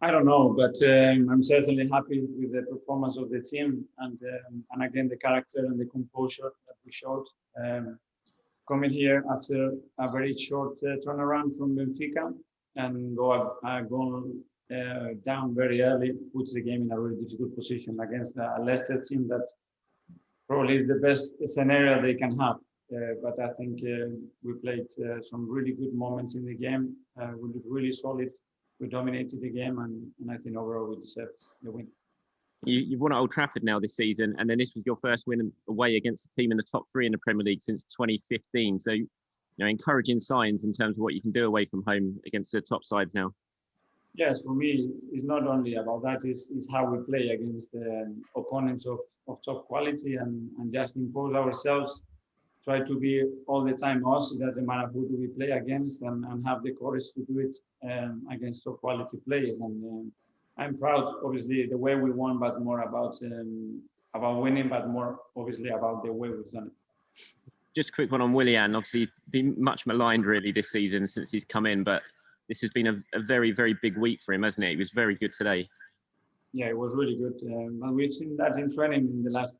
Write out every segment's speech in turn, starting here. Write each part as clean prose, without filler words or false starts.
I don't know, but I'm certainly happy with the performance of the team and again the character and the composure that we showed. Coming here after a very short turnaround from Benfica and go down very early puts the game in a really difficult position against a Leicester team that probably is the best scenario they can have. But I think we played some really good moments in the game. We looked really solid. We dominated the game, and I think overall we deserved the win. You've won at Old Trafford now this season, and then this was your first win away against a team in the top 3 in the Premier League since 2015. So, encouraging signs in terms of what you can do away from home against the top sides now. Yes, for me, it's not only about that. It's how we play against opponents of top quality and just impose ourselves. Try to be all the time us. It doesn't matter who do we play against, and have the courage to do it against top quality players. And I'm proud, obviously, the way we won, but more about winning, but more obviously about the way we've done it. Just a quick one on Willian. Obviously, he's been much maligned really this season since he's come in, but this has been a very, very big week for him, hasn't it? He was very good today. Yeah, it was really good. And we've seen that in training in the last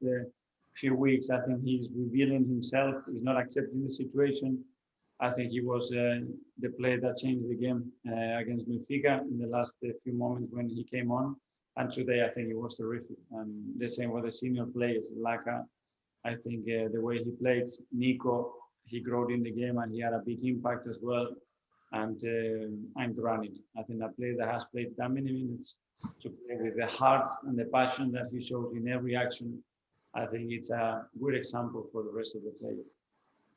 few weeks. I think he's revealing himself. He's not accepting the situation. I think he was the player that changed the game against Benfica in the last few moments when he came on. And today, I think he was terrific. And the same with the senior players. Laka, I think the way he played, Nico, he grew in the game and he had a big impact as well. And I'm granted. I think a player that has played that many minutes to play with the heart and the passion that he shows in every action, I think it's a good example for the rest of the players.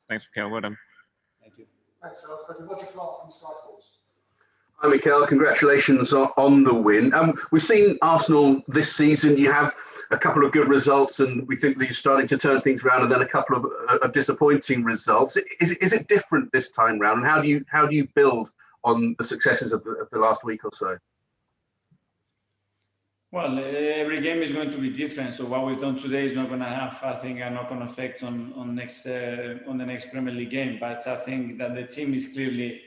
Thanks, Mikel. Well done. Thank you. Thanks, Charles. Go to Roger Clark from Sky Sports. Hi, Mikel. Congratulations on the win. We've seen Arsenal this season. You have a couple of good results, and we think that you're starting to turn things around, and then a couple of disappointing results. Is it different this time round? And how do you build on the successes of the last week or so? Well, every game is going to be different. So what we've done today is not going to have, I think, a knock-on effect on the next Premier League game. But I think that the team is clearly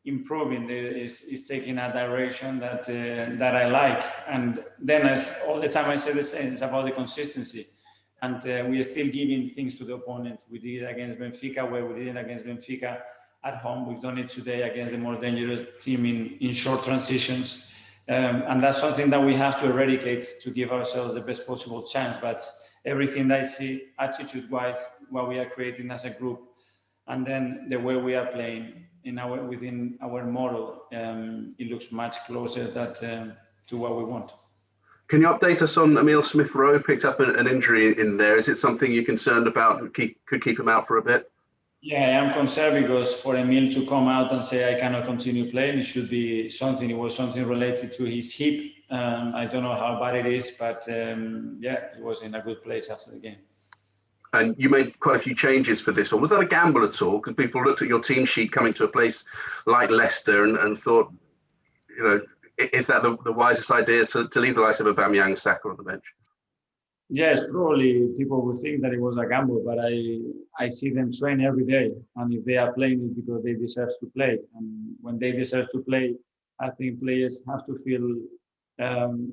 improving. Is taking a direction that I like. And then, as all the time I say the same, it's about the consistency. And we are still giving things to the opponent. We did it against Benfica, where we did it against Benfica at home. We've done it today against the more dangerous team in short transitions. And that's something that we have to eradicate to give ourselves the best possible chance. But everything that I see, attitude-wise, what we are creating as a group, and then the way we are playing within our model, it looks much closer to what we want. Can you update us on Emil Smith-Rowe? Picked up an injury in there. Is it something you're concerned about? Could keep him out for a bit? Yeah, I'm concerned because for Emil to come out and say I cannot continue playing, it should be something. It was something related to his hip. I don't know how bad it is, but yeah, he was in a good place after the game. And you made quite a few changes for this one. Was that a gamble at all? Because people looked at your team sheet coming to a place like Leicester and thought, is that the wisest idea to leave the likes of Aubameyang, Saka on the bench? Yes, probably people will think that it was a gamble, but I see them train every day. And if they are playing it because they deserve to play. And when they deserve to play, I think players have to feel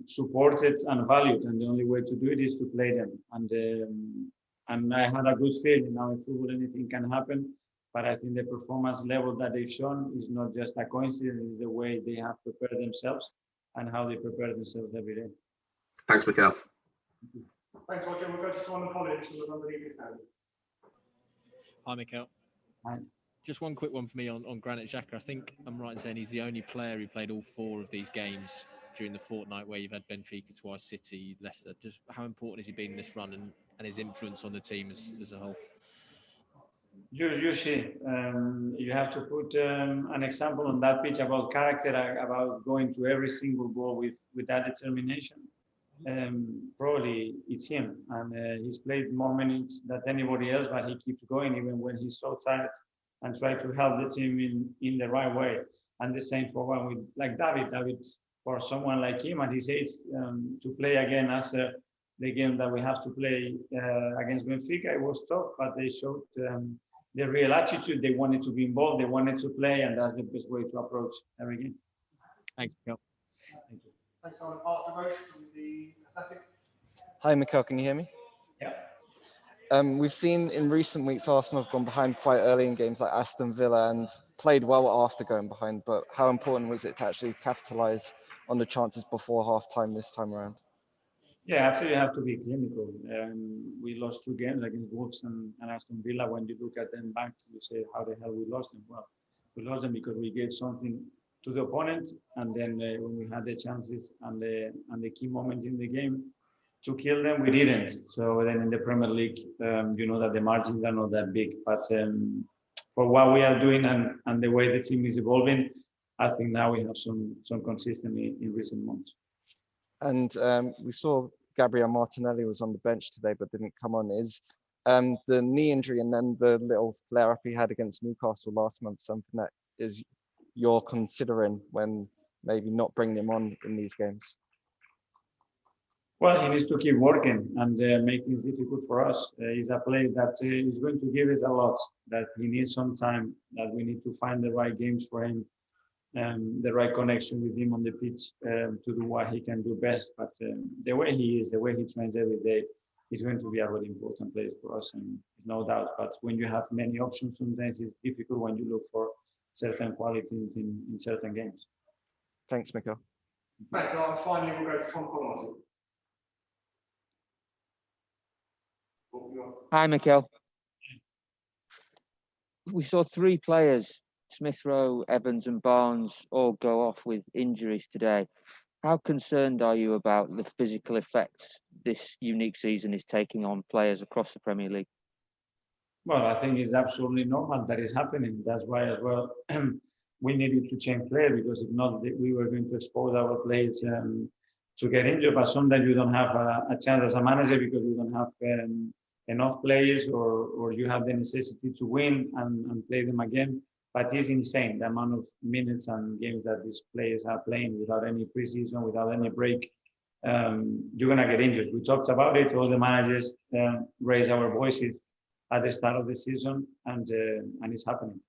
supported and valued. And the only way to do it is to play them. And I had a good feeling. Now in football, anything can happen. But I think the performance level that they've shown is not just a coincidence. It's the way they have prepared themselves and how they prepare themselves every day. Thanks, Mikel. Thanks, Roger. We'll go to Simon Collins from the London Evening Standard. Hi, Mikel. Hi. Just one quick one for me on Granit Xhaka. I think I'm right in saying he's the only player who played all 4 of these games during the fortnight where you've had Benfica twice, City, Leicester. Just how important has he been in this run and his influence on the team as a whole? You see, you have to put an example on that pitch about character, about going to every single goal with that determination. Probably it's him, and he's played more minutes than anybody else, but he keeps going even when he's so tired, and try to help the team in the right way. And the same for one with like David, for someone like him at his age, to play again after the game that we have to play against Benfica, it was tough, but they showed the real attitude. They wanted to be involved, they wanted to play, and that's the best way to approach every game. Thanks, Mikel. Thank you. Thanks, Simon. Art Devotion from the Athletic. Hi, Mikel, can you hear me? Yeah. We've seen in recent weeks Arsenal have gone behind quite early in games like Aston Villa and played well after going behind, but how important was it to actually capitalise on the chances before half-time this time around? Yeah, absolutely have to be clinical. We lost 2 games against Wolves and Aston Villa. When you look at them back, you say, how the hell we lost them? Well, we lost them because we gave something to the opponent, and then when we had the chances and the key moments in the game to kill them, we didn't. So then in the Premier League, you know that the margins are not that big. But for what we are doing and the way the team is evolving, I think now we have some consistency in recent months. And we saw Gabriel Martinelli was on the bench today but didn't come on. Is the knee injury and then the little flare-up he had against Newcastle last month something that is you're considering when maybe not bringing him on in these games? Well, he needs to keep working and make things difficult for us. He's a player that is going to give us a lot, that he needs some time, that we need to find the right games for him, the right connection with him on the pitch to do what he can do best. But the way he is, the way he trains every day, he's going to be a really important player for us, and there's no doubt. But when you have many options, sometimes it's difficult when you look for certain qualities in certain games. Thanks, Mikel. Thanks, Art. Finally, we'll go to Tom Collins. Hi, Mikel. We saw 3 players, Smith-Rowe, Evans and Barnes, all go off with injuries today. How concerned are you about the physical effects this unique season is taking on players across the Premier League? Well, I think it's absolutely normal that it's happening. That's why as well we needed to change players, because if not, we were going to expose our players to get injured. But sometimes you don't have a chance as a manager because you don't have enough players, or you have the necessity to win and play them again. But it's insane, the amount of minutes and games that these players are playing without any preseason, without any break. You're going to get injured. We talked about it. All the managers raised our voices at the start of the season, and it's happening.